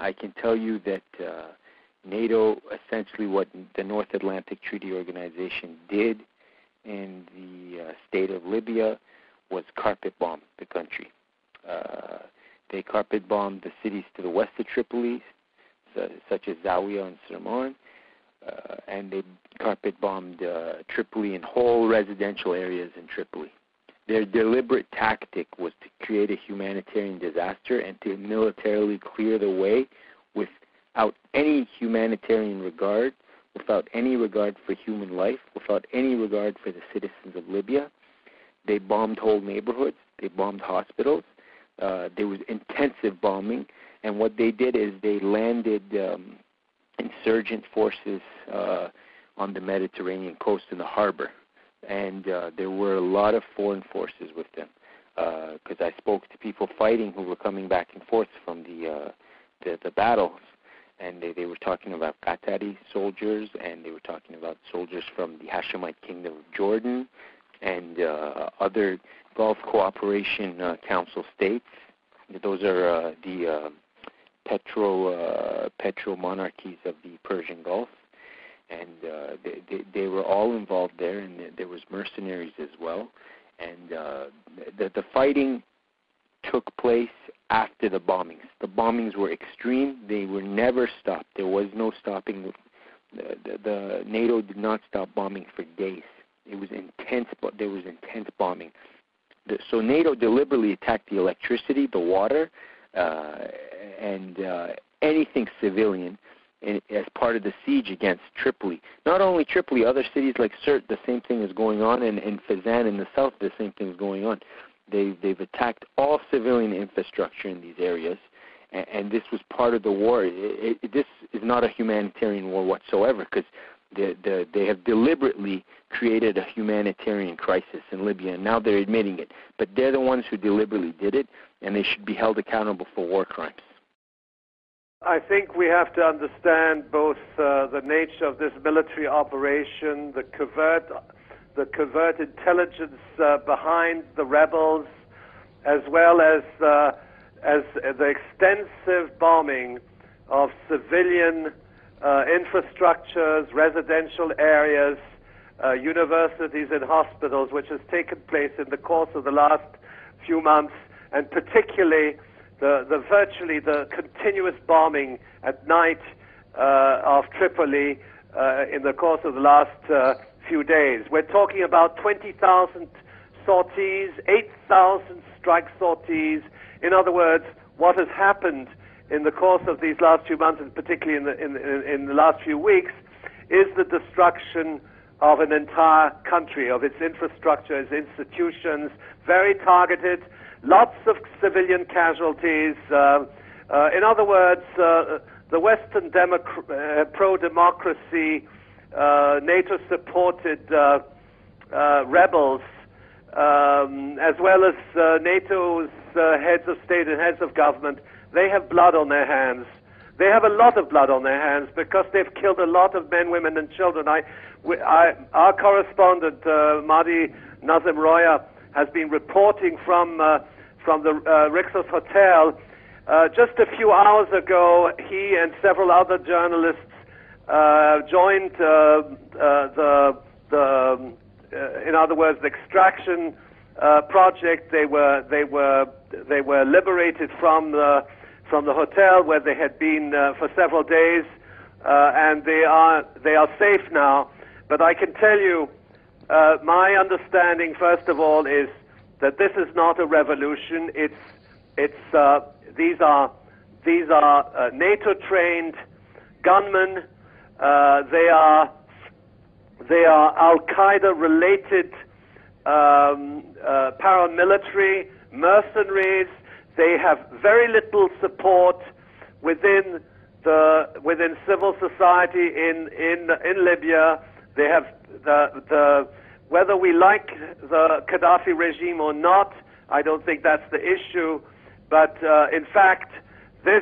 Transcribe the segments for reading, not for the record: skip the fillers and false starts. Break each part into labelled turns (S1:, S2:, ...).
S1: I can tell you that NATO, essentially what the North Atlantic Treaty Organization did in the state of Libya was carpet bomb the country. They carpet bombed the cities to the west of Tripoli, such as Zawiya and Sirman, and they carpet bombed Tripoli and whole residential areas in Tripoli. Their deliberate tactic was to create a humanitarian disaster and to militarily clear the way without any humanitarian regard, without any regard for human life, without any regard for the citizens of Libya. They bombed whole neighborhoods. They bombed hospitals. There was intensive bombing, and what they did is they landed insurgent forces on the Mediterranean coast in the harbor, and there were a lot of foreign forces with them, because I spoke to people fighting who were coming back and forth from the battles, and they were talking about Qatari soldiers, and they were talking about soldiers from the Hashemite Kingdom of Jordan and other Gulf Cooperation Council states. Those are the petro monarchies of the Persian Gulf, and they were all involved there, and there was mercenaries as well. And the fighting took place after the bombings. The bombings were extreme. They were never stopped. There was no stopping. The NATO did not stop bombing for days. It was intense, but there was intense bombing. So NATO deliberately attacked the electricity, the water, and anything civilian as part of the siege against Tripoli. Not only Tripoli, other cities like Sirte, the same thing is going on, and in Fezzan in the south, the same thing is going on. They've attacked all civilian infrastructure in these areas, and this was part of the war. This is not a humanitarian war whatsoever, because they have deliberately created a humanitarian crisis in Libya, and now they're admitting it. But they're the ones who deliberately did it, and they should be held accountable for war crimes.
S2: I think we have to understand both the nature of this military operation, the covert intelligence behind the rebels, as well as the extensive bombing of civilian infrastructures, residential areas, universities and hospitals, which has taken place in the course of the last few months, and particularly virtually the continuous bombing at night of Tripoli in the course of the last few days. We're talking about 20,000 sorties, 8,000 strike sorties. In other words, what has happened in the course of these last few months, and particularly in the last few weeks, is the destruction of an entire country, of its infrastructure, its institutions, very targeted, lots of civilian casualties. In other words, the Western pro-democracy, NATO-supported rebels, as well as NATO's heads of state and heads of government, they have blood on their hands. They have a lot of blood on their hands because they've killed a lot of men, women, and children. Our correspondent, Mahdi Nazim Roya, has been reporting from the Rixos Hotel. Just a few hours ago, he and several other journalists joined in other words, the extraction project. They were liberated from the hotel where they had been for several days, and they are safe now. But I can tell you, my understanding, first of all, is that this is not a revolution. These are NATO-trained gunmen. They are Al-Qaeda-related paramilitary mercenaries. They have very little support within civil society in Libya. They have whether we like the Gaddafi regime or not, I don't think that's the issue. But in fact, the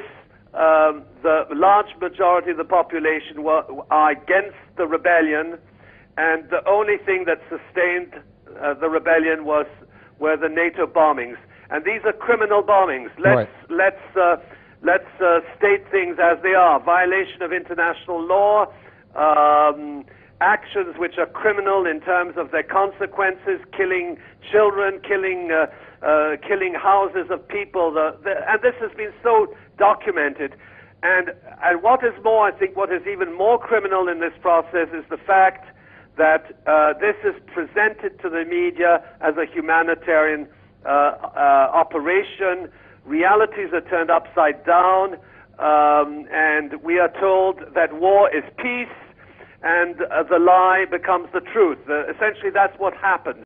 S2: large majority of the population are against the rebellion, and the only thing that sustained the rebellion were the NATO bombings. And these are criminal bombings. Let's let's state things as they are. Violation of international law, actions which are criminal in terms of their consequences, killing children, killing houses of people, and this has been so documented. And what is more, I think what is even more criminal in this process is the fact that this is presented to the media as a humanitarian operation. Realities are turned upside down, and we are told that war is peace, and the lie becomes the truth. Essentially, that's what happened.